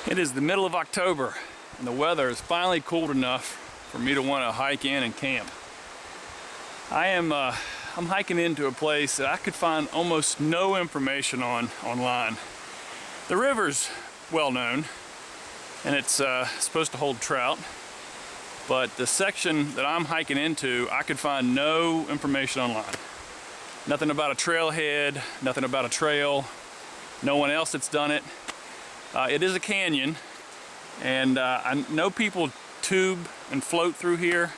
It is the middle of October and the weather is finally cooled enough for me to want to hike in and camp. I'm hiking into a place that I could find almost no information on online. The river's well known and it's supposed to hold trout, but the section that I'm hiking into, I could find no information online. Nothing about a trailhead, nothing about a trail, no one else that's done it. It is a canyon, and I know people tube and float through here,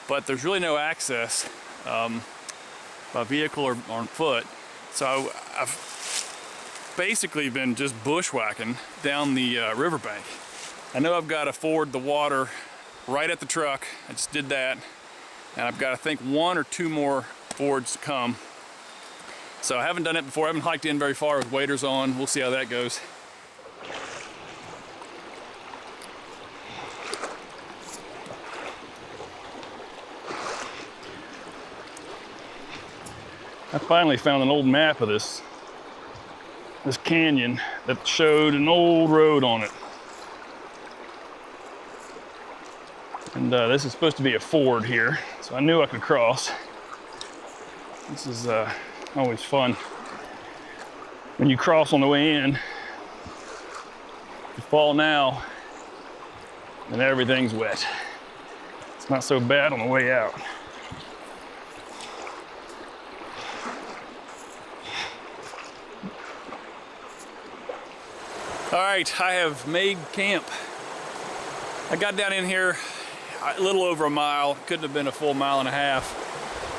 but there's really no access by vehicle or on foot. So I've basically been just bushwhacking down the riverbank. I know I've got to ford the water right at the truck. I just did that, and I've got, I think, 1 or 2 more fords to come. So I haven't done it before. I haven't hiked in very far with waders on. We'll see how that goes. I finally found an old map of this canyon that showed an old road on it. And this is supposed to be a ford here, so I knew I could cross. This is always fun when you cross on the way in. If you fall now, then everything's wet. It's not so bad on the way out. All right, I have made camp. I got down in here a little over a mile, couldn't have been a full 1.5 miles,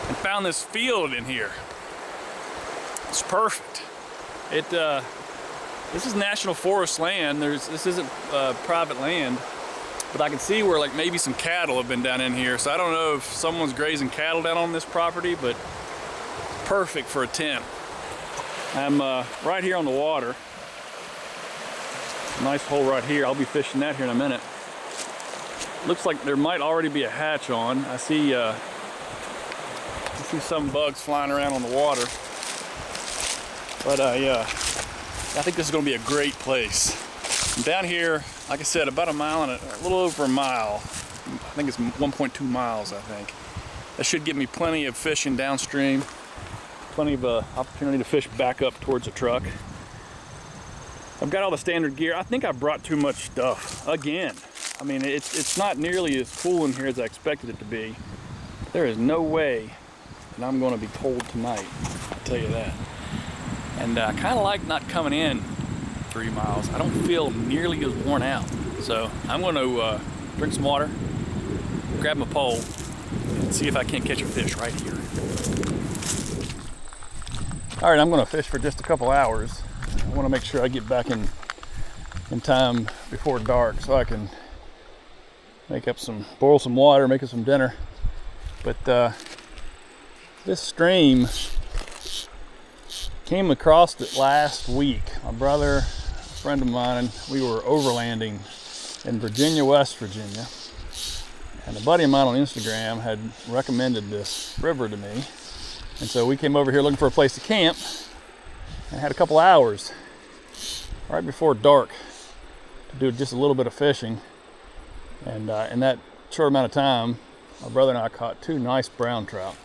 and found this field in here. It's perfect. This is national forest land. This isn't private land, but I can see where like maybe some cattle have been down in here. So I don't know if someone's grazing cattle down on this property, but perfect for a tent. I'm right here on the water. Nice hole right here. I'll be fishing that here in a minute. Looks like there might already be a hatch on. I see some bugs flying around on the water. But I think this is going to be a great place. And down here, like I said, about a mile and a little over a mile. I think it's 1.2 miles, I think. That should give me plenty of fishing downstream. Plenty of opportunity to fish back up towards the truck. I've got all the standard gear. I think I brought too much stuff again. I mean, it's not nearly as cool in here as I expected it to be. There is no way that I'm going to be cold tonight, I'll tell you that. And I kind of like not coming in 3 miles. I don't feel nearly as worn out. So I'm going to drink some water, grab my pole, and see if I can't catch a fish right here. All right, I'm going to fish for just a couple hours. I want to make sure I get back in time before dark so I can boil some water, make up some dinner. But this stream, came across it last week. My brother, a friend of mine, we were overlanding in Virginia, West Virginia. And a buddy of mine on Instagram had recommended this river to me. And so we came over here looking for a place to camp and had a couple hours right before dark to do just a little bit of fishing. And in that short amount of time, my brother and I caught 2 nice brown trout.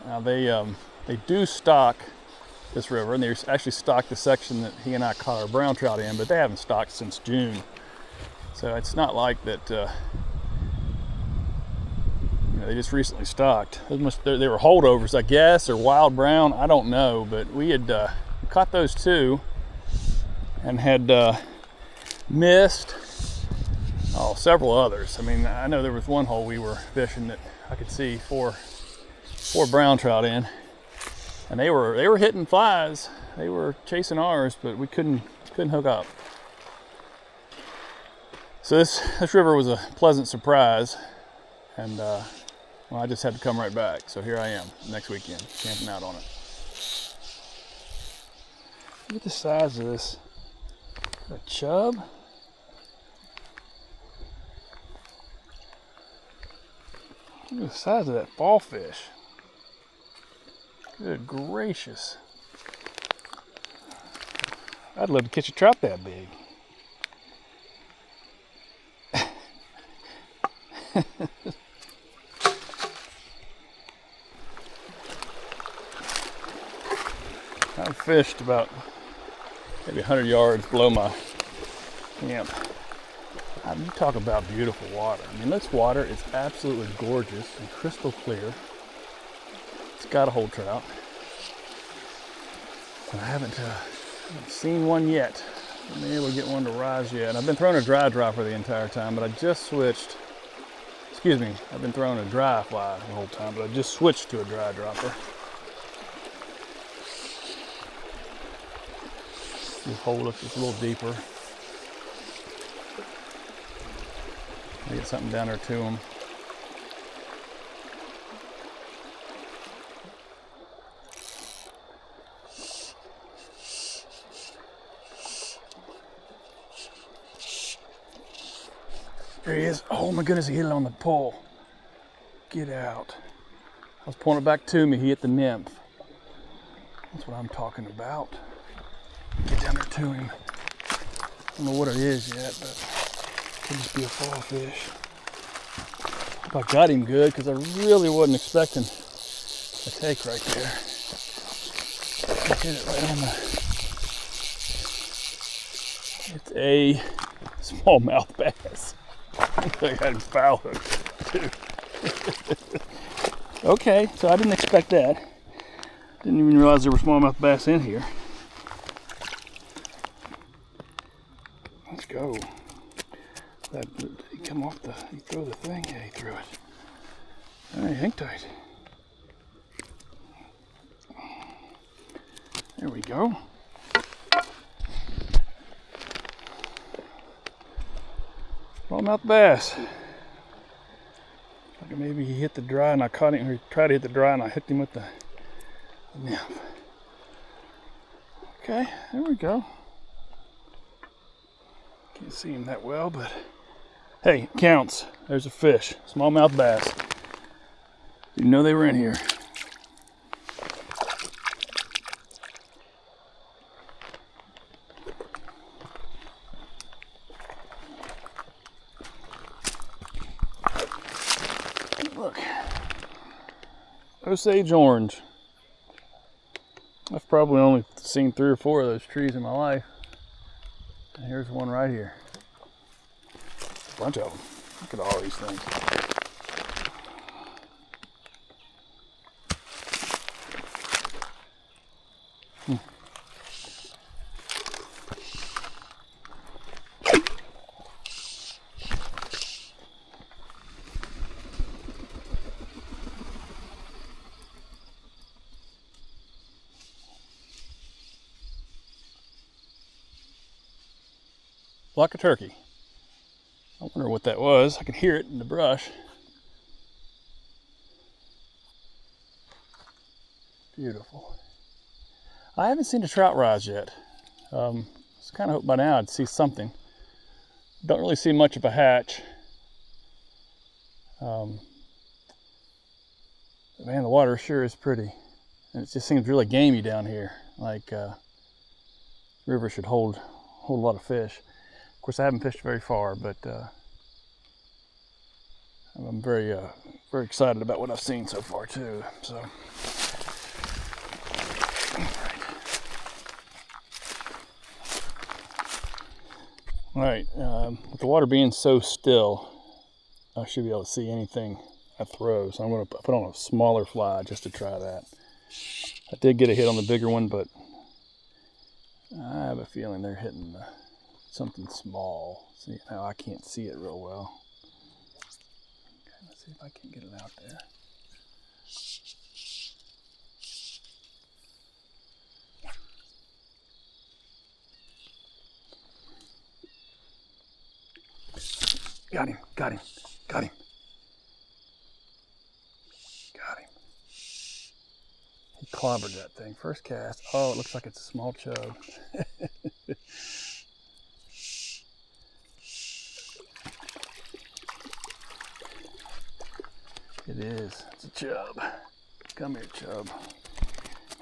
Now they do stock this river, and they actually stocked the section that he and I caught our brown trout in, but they haven't stocked since June. So it's not like that they just recently stocked. They were holdovers, I guess, or wild brown, I don't know, but we had caught those 2 and had missed several others. I mean, I know there was one hole we were fishing that I could see four brown trout in, and they were hitting flies. They were chasing ours, but we couldn't hook up. So this river was a pleasant surprise, and well, I just had to come right back. So here I am next weekend, camping out on it. Look at the size of this. A chub. Look at the size of that fall fish. Good gracious. I'd love to catch a trout that big. I've fished about maybe 100 yards below my camp. You talk about beautiful water. I mean, this water is absolutely gorgeous and crystal clear. It's got to hold trout. I haven't seen one yet. I haven't been able to get one to rise yet. And I've been throwing a dry dropper the entire time, but I just switched. Excuse me, I've been throwing a dry fly the whole time, but I just switched to a dry dropper. Just hold up just a little deeper. Get something down there to them. There he is. Oh my goodness, he hit it on the pole. Get out. I was pointing back to me, he hit the nymph. That's what I'm talking about. Get down there to him. I don't know what it is yet, but it could just be a fall fish. Hope I got him good, because I really wasn't expecting a take right there. I hit it right on the... It's a smallmouth bass. I got him foul hooked too. Okay, so I didn't expect that. Didn't even realize there were smallmouth bass in here. Let's go. Did he come off the, he threw the thing? Yeah, he threw it. All right, hang tight. There we go. Smallmouth bass. Like maybe he hit the dry and I caught him, or he tried to hit the dry and I hit him with the nymph. Okay, there we go. Can't see him that well, but hey, it counts. There's a fish, smallmouth bass. Didn't know they were in here. Look, Osage orange. I've probably only seen 3 or 4 of those trees in my life. And here's one right here. A bunch of them. Look at all these things. Like a turkey. I wonder what that was. I could hear it in the brush. Beautiful. I haven't seen a trout rise yet. I was kind of hoping by now I'd see something. Don't really see much of a hatch. Man, the water sure is pretty. And it just seems really gamey down here. Like river should hold a lot of fish. Of course, I haven't fished very far, but I'm very excited about what I've seen so far too. So, all right. With the water being so still, I should be able to see anything I throw. So I'm going to put on a smaller fly just to try that. I did get a hit on the bigger one, but I have a feeling they're hitting something small. See how I can't see it real well. Okay, let's see if I can get it out there. Got him, got him, got him. Got him. He clobbered that thing. First cast. Oh, it looks like it's a small chub. It is. It's a chub. Come here, chub.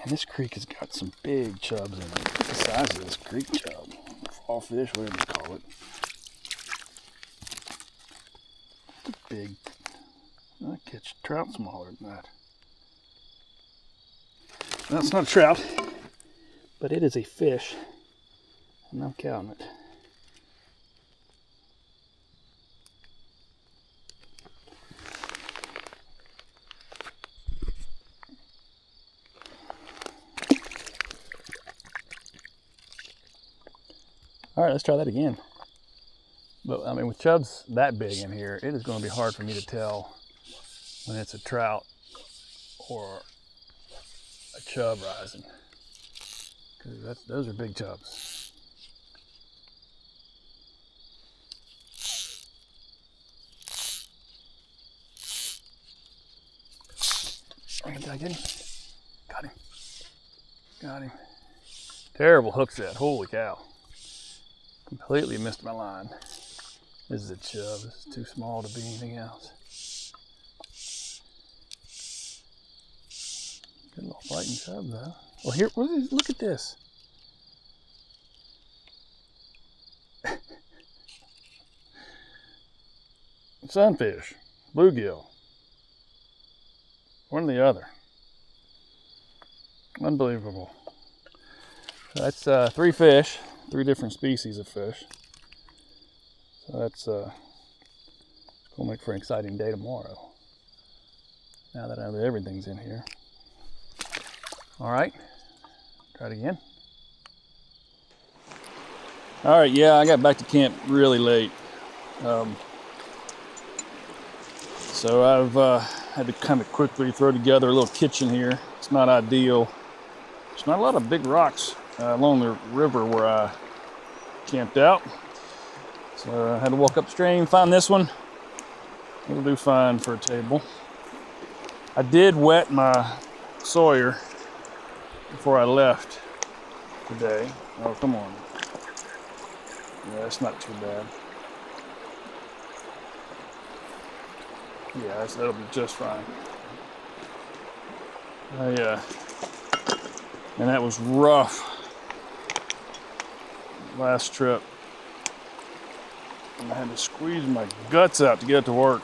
And this creek has got some big chubs in it. Look at the size of this creek chub. Fall fish, whatever you call it. It's a big, I catch trout smaller than that. That's not a trout, but it is a fish, and I'm counting it. All right, let's try that again. But I mean, with chubs that big in here, it is going to be hard for me to tell when it's a trout or a chub rising, because those are big chubs. Did I get him? Got him. Got him. Terrible hook set. Holy cow. Completely missed my line. This is a chub. This is too small to be anything else. Good little fighting chub though. Well, here, look at this. Sunfish, bluegill. One or the other. Unbelievable. That's 3 fish. 3 different species of fish. So that's going to make for an exciting day tomorrow. Now that I know that everything's in here. All right, try it again. All right, yeah, I got back to camp really late. So I've had to kind of quickly throw together a little kitchen here. It's not ideal. There's not a lot of big rocks along the river where I camped out. So I had to walk upstream, find this one. It'll do fine for a table. I did wet my Sawyer before I left today. Oh, come on. Yeah, that's not too bad. Yeah, that'll be just fine. And that was rough last trip. And I had to squeeze my guts out to get it to work.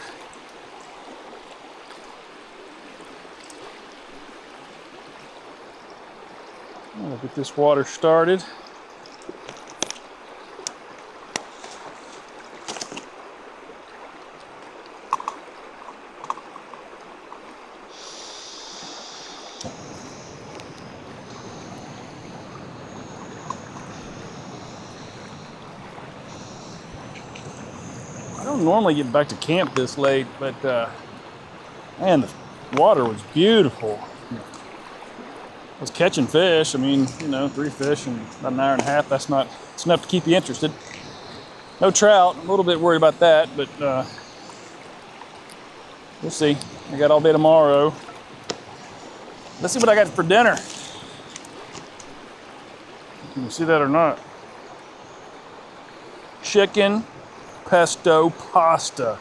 I'll get this water started. I don't normally get back to camp this late, but man, the water was beautiful. I was catching fish. I mean, 3 fish in about an hour and a half. It's enough to keep you interested. No trout. I'm a little bit worried about that, but we'll see. I got all day tomorrow. Let's see what I got for dinner. Can you see that or not? Chicken pesto pasta.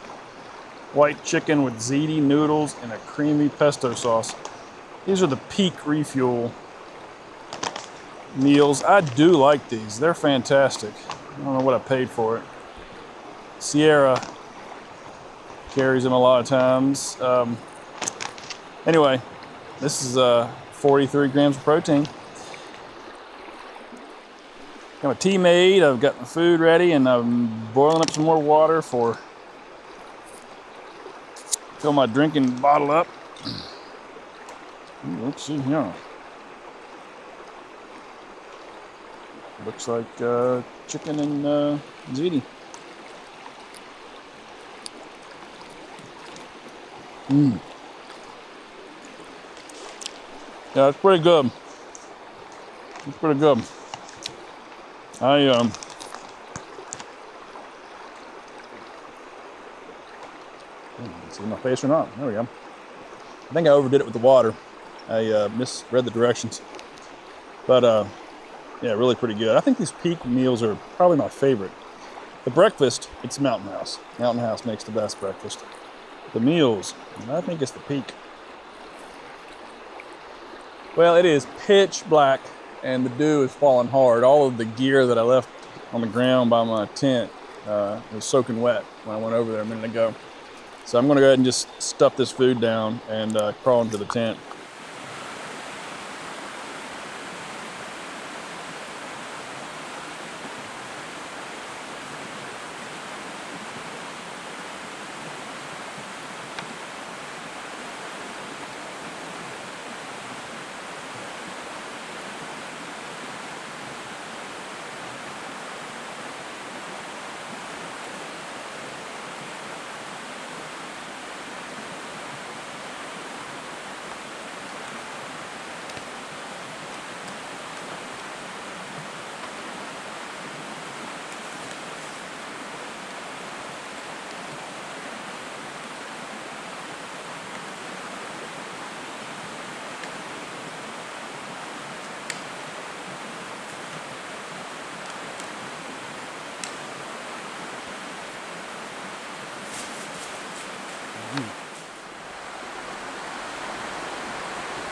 White chicken with ziti noodles and a creamy pesto sauce. These are the Peak Refuel meals. I do like these. They're fantastic. I don't know what I paid for it. Sierra carries them a lot of times. Anyway, this is 43 grams of protein. Got my tea made, I've got my food ready, and I'm boiling up some more water for fill my drinking bottle up. Let's see here. Looks like chicken and ziti. Yeah, it's pretty good. It's pretty good. See my face or not? There we go. I think I overdid it with the water. I misread the directions. But yeah, really pretty good. I think these Peak meals are probably my favorite. The breakfast, it's Mountain House. Mountain House makes the best breakfast. The meals, I think it's the Peak. Well, it is pitch black and the dew is falling hard. All of the gear that I left on the ground by my tent was soaking wet when I went over there a minute ago. So I'm gonna go ahead and just stuff this food down and crawl into the tent.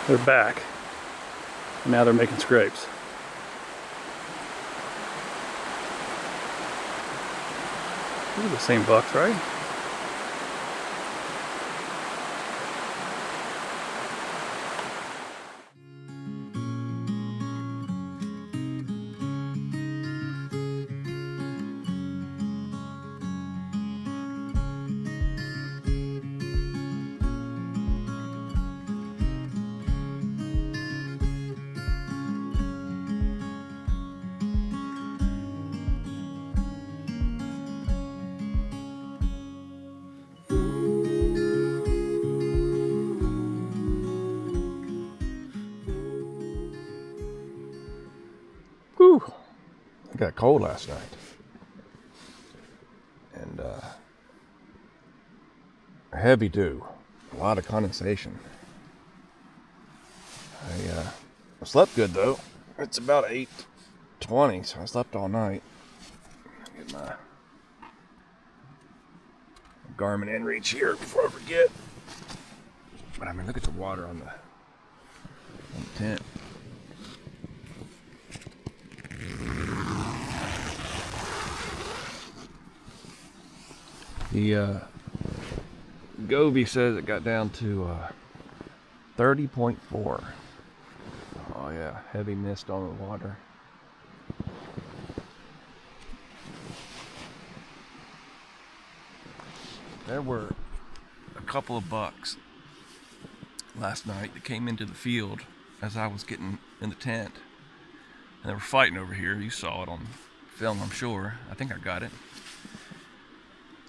They're back. Now they're making scrapes. These are the same bucks, right? Whew. It got cold last night. And heavy dew. A lot of condensation. I slept good though. It's about 8:20, so I slept all night. Get my Garmin inReach here before I forget. But I mean, look at the water on the tent. The Govey says it got down to 30.4. Oh yeah, heavy mist on the water. There were a couple of bucks last night that came into the field as I was getting in the tent. And they were fighting over here. You saw it on film, I'm sure. I think I got it.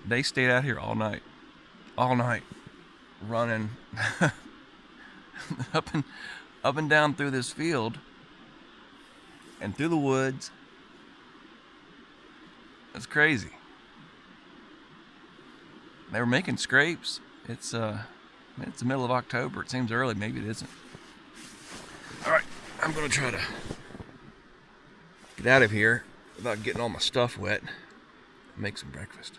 They stayed out here all night, running up and down through this field and through the woods. It's crazy. They were making scrapes. It's the middle of October. It seems early. Maybe it isn't. All right, I'm gonna try to get out of here without getting all my stuff wet and make some breakfast.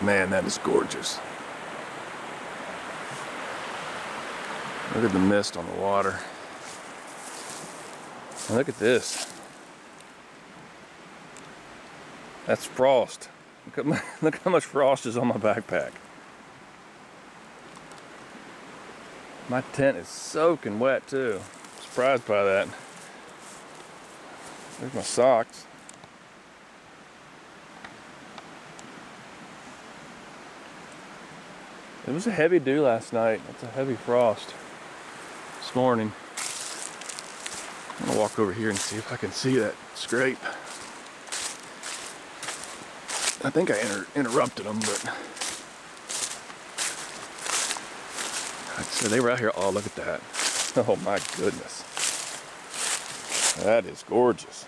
Man, that is gorgeous. Look at the mist on the water. And look at this. That's frost. Look how much frost is on my backpack. My tent is soaking wet too. Surprised by that. There's my socks. It was a heavy dew last night. It's a heavy frost this morning. I'm gonna walk over here and see if I can see that scrape. I think I interrupted them, but so they were out here. Oh, look at that. Oh my goodness. That is gorgeous.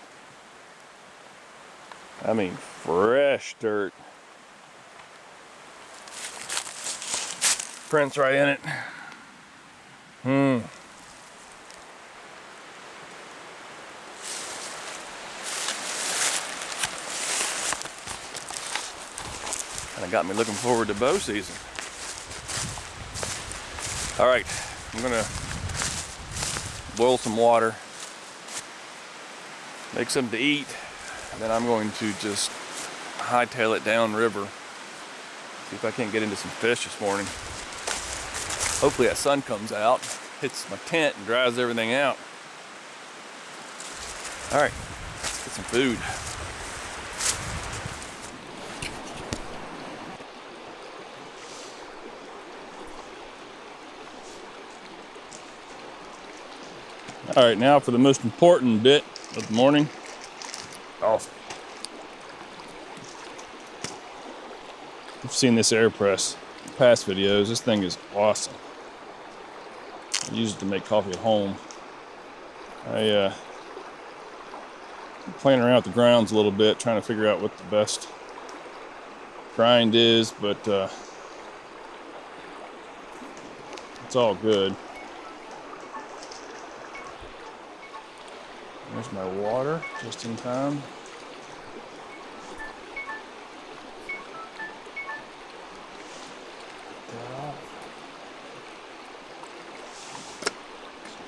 I mean, fresh dirt. Prints right in it. And it got me looking forward to bow season. All right, I'm gonna boil some water, make something to eat, and then I'm going to just hightail it down river. See if I can't get into some fish this morning. Hopefully that sun comes out, hits my tent and dries everything out. All right, let's get some food. All right, now for the most important bit of the morning. Coffee. You've seen this air press in past videos. This thing is awesome. I use it to make coffee at home. I'm playing around with the grounds a little bit, trying to figure out what the best grind is, but it's all good. There's my water, just in time.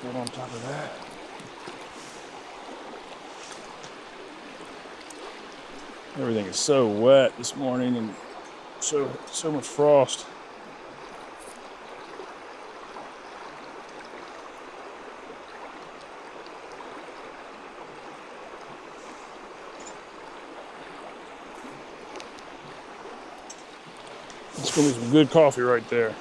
Get on top of that. Everything is so wet this morning and so much frost. It's gonna be some good coffee right there.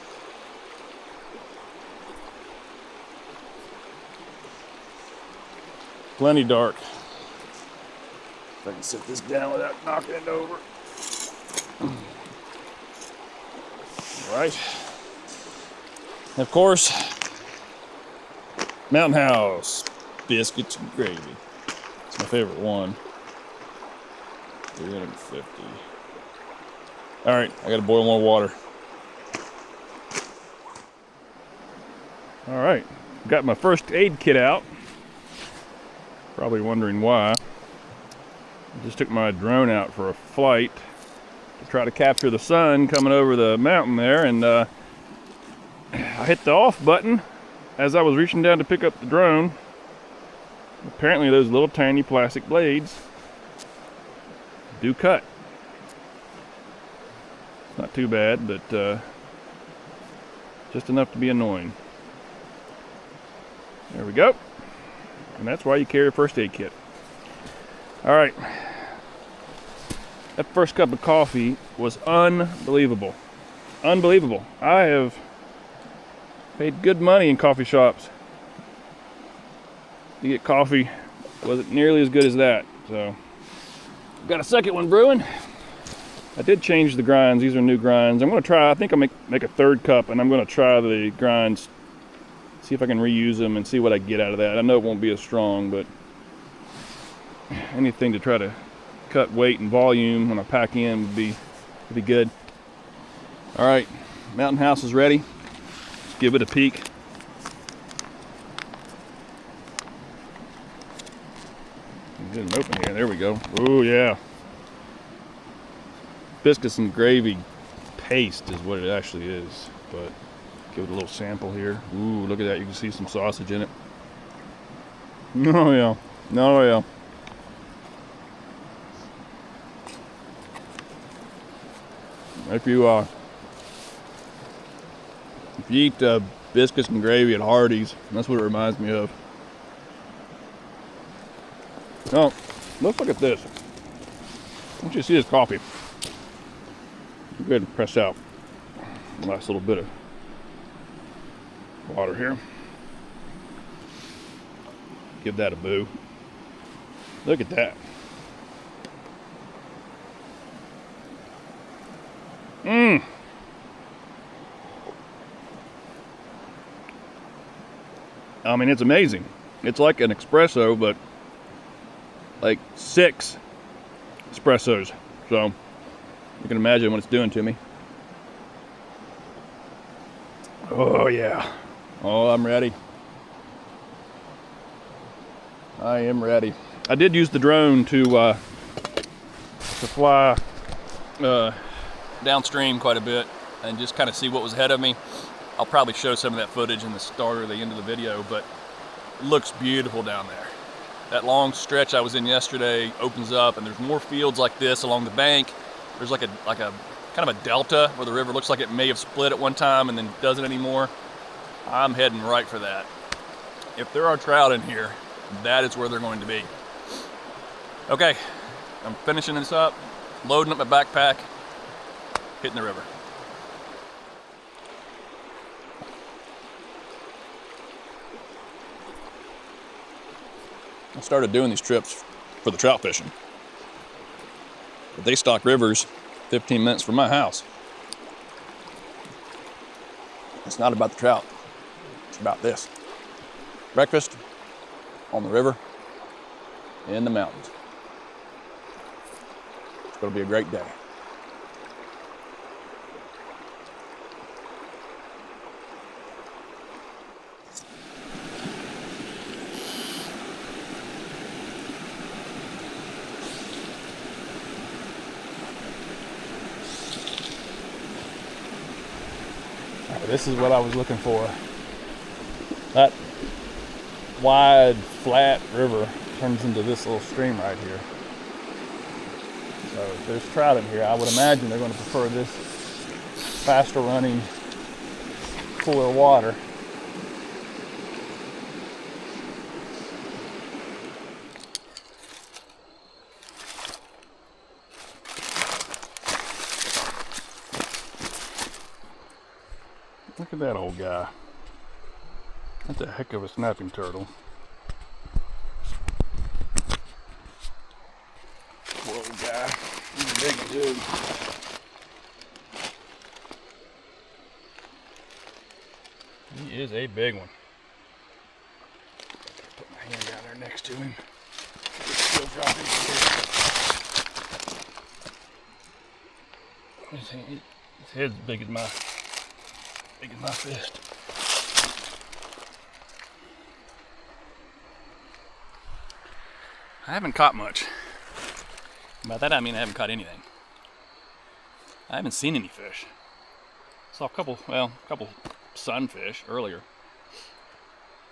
Plenty dark. If I can sit this down without knocking it over. All right. And of course, Mountain House biscuits and gravy. It's my favorite one. 350. All right, I gotta boil more water. All right, got my first aid kit out. Probably wondering why. I just took my drone out for a flight to try to capture the sun coming over the mountain there, and I hit the off button as I was reaching down to pick up the drone. Apparently those little tiny plastic blades do cut. Not too bad, but just enough to be annoying. There we go. And that's why you carry a first aid kit. All right. That first cup of coffee was unbelievable. Unbelievable. I have paid good money in coffee shops to get coffee. Wasn't nearly as good as that. So, got a second one brewing. I did change the grinds. These are new grinds. I'm going to try, I think I'll make a third cup, and I'm going to try the grinds, see if I can reuse them and see what I get out of that. I know it won't be as strong, but anything to try to cut weight and volume when I pack in would be good. All right, Mountain House is ready. Let's give it a peek. Get it open here. There we go. Oh yeah. Biscuits and gravy paste is what it actually is, but give it a little sample here. Ooh, look at that. You can see some sausage in it. Oh yeah. Oh yeah. If you eat biscuits and gravy at Hardee's, that's what it reminds me of. Oh, let's look at this. I want you to see this coffee. Go ahead and press out the last little bit of water here. Give that a boo. Look at that. Mmm. I mean, it's amazing. It's like an espresso, but like 6 espressos. So you can imagine what it's doing to me. Oh yeah. Oh, I'm ready. I am ready. I did use the drone to fly downstream quite a bit and just kind of see what was ahead of me. I'll probably show some of that footage in the start or the end of the video, but it looks beautiful down there. That long stretch I was in yesterday opens up, and there's more fields like this along the bank. There's like a kind of a delta where the river looks like it may have split at one time and then doesn't anymore. I'm heading right for that. If there are trout in here, that is where they're going to be. Okay, I'm finishing this up, loading up my backpack, hitting the river. I started doing these trips for the trout fishing, but they stock rivers 15 minutes from my house. It's not about the trout, it's about this. Breakfast on the river, in the mountains. It's gonna be a great day. This is what I was looking for. That wide, flat river turns into this little stream right here. So if there's trout in here, I would imagine they're going to prefer this faster running, cooler water. Look at that old guy. That's a heck of a snapping turtle. Poor old guy. He's a big dude. He is a big one. Put my hand down there next to him. It's still dropping here. His head's big as my fist. I haven't caught much. By that I mean I haven't caught anything. I haven't seen any fish. Saw a couple sunfish earlier.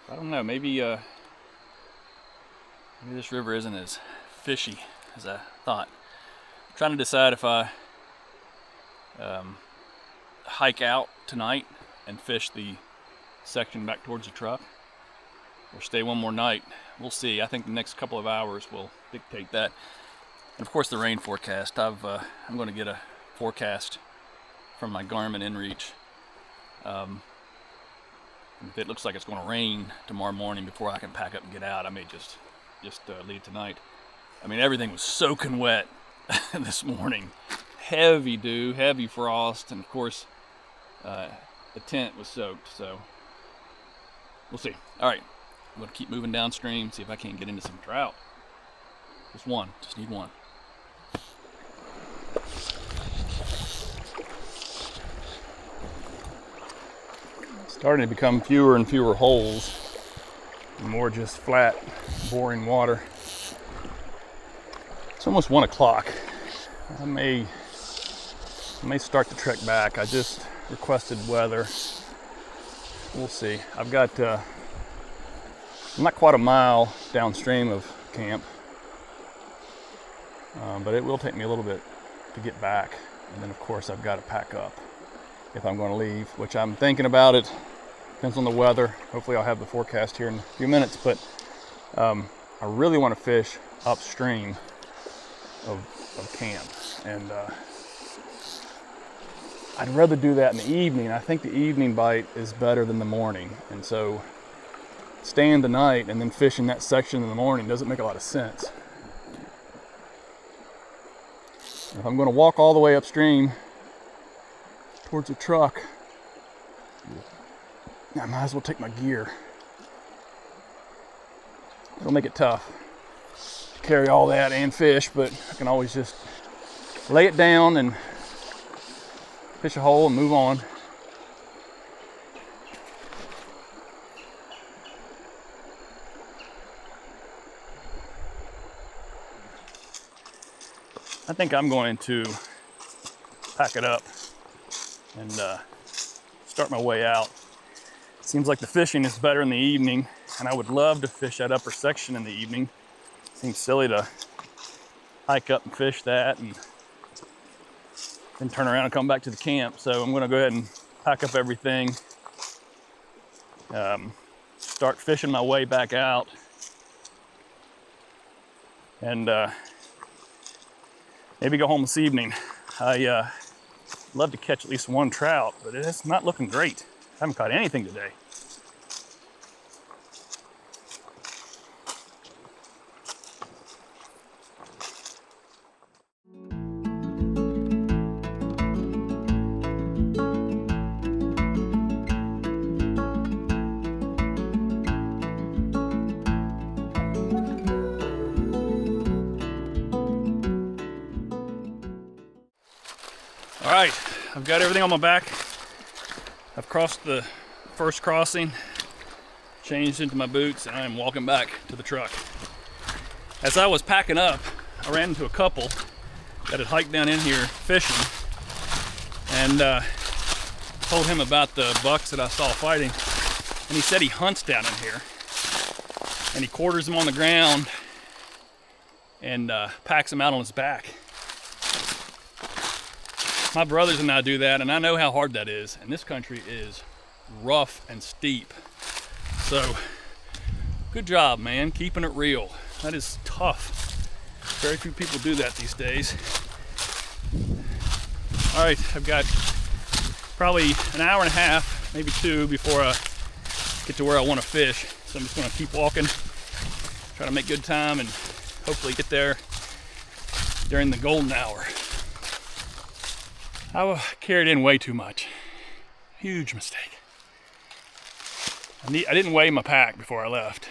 I don't know, maybe this river isn't as fishy as I thought. I'm trying to decide if I hike out tonight and fish the section back towards the truck, or stay one more night. We'll see. I think the next couple of hours will dictate that. And of course the rain forecast. I'm going to get a forecast from my Garmin inReach. If it looks like it's going to rain tomorrow morning before I can pack up and get out, I may just leave tonight. I mean, everything was soaking wet this morning. Heavy dew, heavy frost, and of course the tent was soaked, so we'll see. All right, I'm gonna keep moving downstream, see if I can't get into some trout. Just need one. It's starting to become fewer and fewer holes, and more just flat, boring water. It's almost 1 o'clock. I may start the trek back. I just requested weather. We'll see. I've got I'm not quite a mile downstream of camp, but it will take me a little bit to get back, and then of course I've got to pack up if I'm going to leave, which I'm thinking about it. Depends on the weather. Hopefully I'll have the forecast here in a few minutes, but I really want to fish upstream of camp, and I'd rather do that in the evening. I think the evening bite is better than the morning, and so staying the night and then fishing that section in the morning doesn't make a lot of sense. If I'm going to walk all the way upstream towards the truck, I might as well take my gear. It'll make it tough to carry all that and fish, but I can always just lay it down and fish a hole and move on. I think I'm going to pack it up and start start my way out. Seems like the fishing is better in the evening, and I would love to fish that upper section in the evening. Seems silly to hike up and fish that and then turn around and come back to the camp. So I'm gonna go ahead and pack up everything, start fishing my way back out, and maybe go home this evening. I love to catch at least one trout, but it's not looking great. I haven't caught anything today. All right, I've got everything on my back. I've crossed the first crossing, changed into my boots, and I am walking back to the truck. As I was packing up, I ran into a couple that had hiked down in here fishing, and told him about the bucks that I saw fighting, and he said he hunts down in here, and he quarters them on the ground and packs them out on his back. My brothers and I do that, and I know how hard that is, and this country is rough and steep. So, good job, man, keeping it real. That is tough. Very few people do that these days. All right, I've got probably an hour and a half, maybe 2, before I get to where I want to fish. So I'm just gonna keep walking, try to make good time, and hopefully get there during the golden hour. I carried in way too much. Huge mistake. I didn't weigh my pack before I left.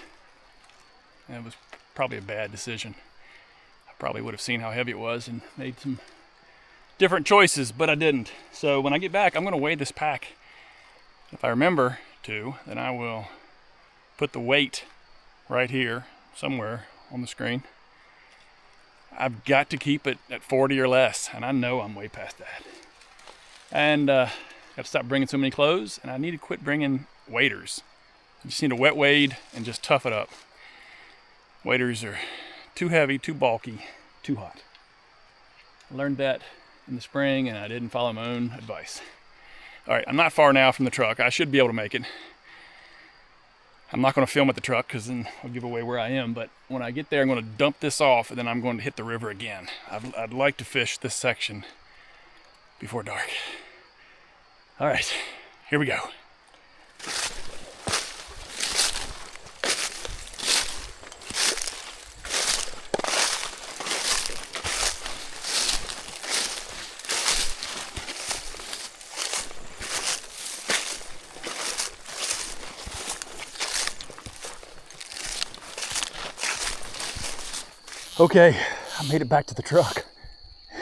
It was probably a bad decision. I probably would have seen how heavy it was and made some different choices, but I didn't. So when I get back, I'm gonna weigh this pack. If I remember to, then I will put the weight right here somewhere on the screen. I've got to keep it at 40 or less, and I know I'm way past that. And got to stop bringing so many clothes, and I need to quit bringing waders. You just need to wet wade and just tough it up. Waders are too heavy, too bulky, too hot. I learned that in the spring, and I didn't follow my own advice. All right, I'm not far now from the truck. I should be able to make it. I'm not going to film at the truck because then I'll give away where I am, but when I get there, I'm going to dump this off, and then I'm going to hit the river again. I'd like to fish this section before dark. All right, here we go. Okay, I made it back to the truck.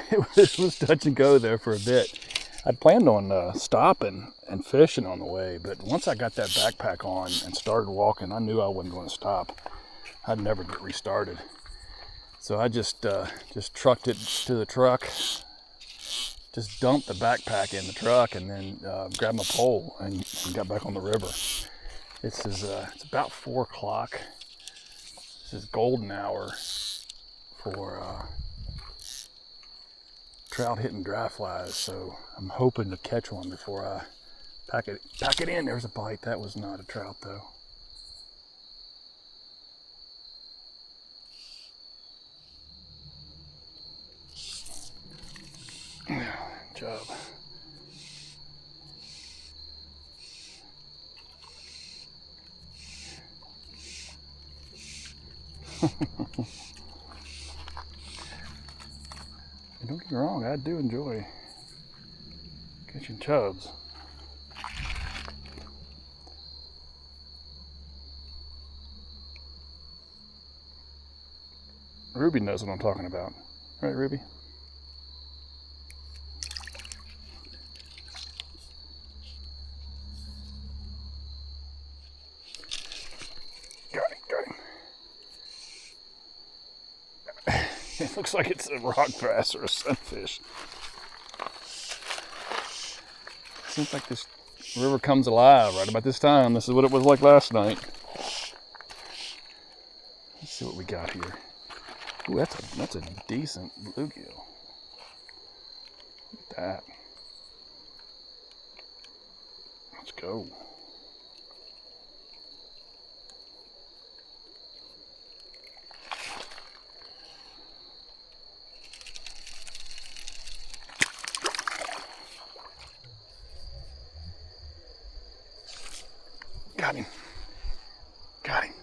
It was touch and go there for a bit. I'd planned on stopping and fishing on the way, but once I got that backpack on and started walking, I knew I wasn't going to stop. I'd never get restarted. So I just trucked it to the truck, just dumped the backpack in the truck, and then grabbed my pole and got back on the river. It's about 4 o'clock. This is golden hour for trout hitting dry flies, so I'm hoping to catch one before I pack it in. There's a bite. That was not a trout though. Chub. Don't get me wrong, I do enjoy catching chubs. Ruby knows what I'm talking about. Right, Ruby? Got him. It looks like it's a rock bass or a sunfish. Seems like this The river comes alive right about this time. This is what it was like last night. Let's see what we got here. Ooh, that's a decent bluegill. Look at that. Let's go. Got him. Got him.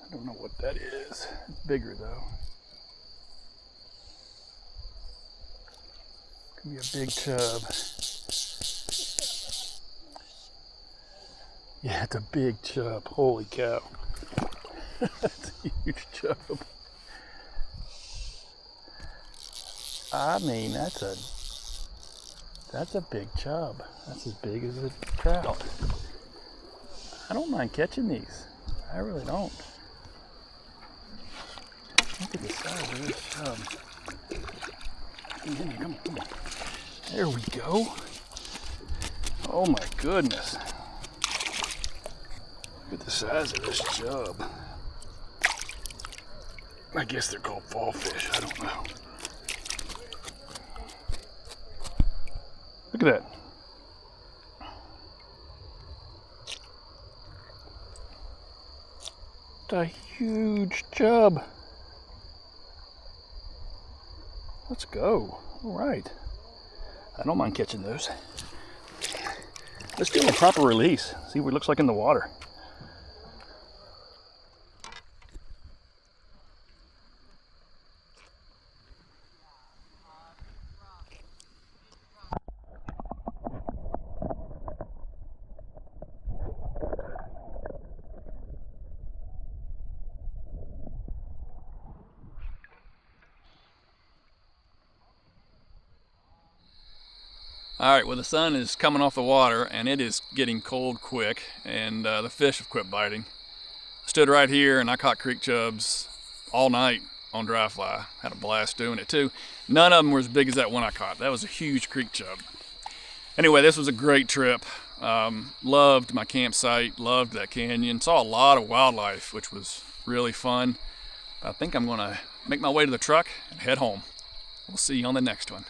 I don't know what that is. It's bigger though. Could be a big chub. Yeah, it's a big chub. Holy cow. That's a huge chub. I mean, that's a big chub. That's as big as a trout. I don't mind catching these. I really don't. Look at the size of this chub. Come on. There we go. Oh my goodness. Look at the size of this chub. I guess they're called fall fish. I don't know. Look at that. It's a huge chub. Let's go. All right. I don't mind catching those. Let's do a proper release. See what it looks like in the water. All right, well, the sun is coming off the water and it is getting cold quick, and the fish have quit biting. Stood right here and I caught creek chubs all night on dry fly. Had a blast doing it too. None of them were as big as that one I caught. That was a huge creek chub. Anyway, this was a great trip. Loved my campsite, loved that canyon. Saw a lot of wildlife, which was really fun. I think I'm gonna make my way to the truck and head home. We'll see you on the next one.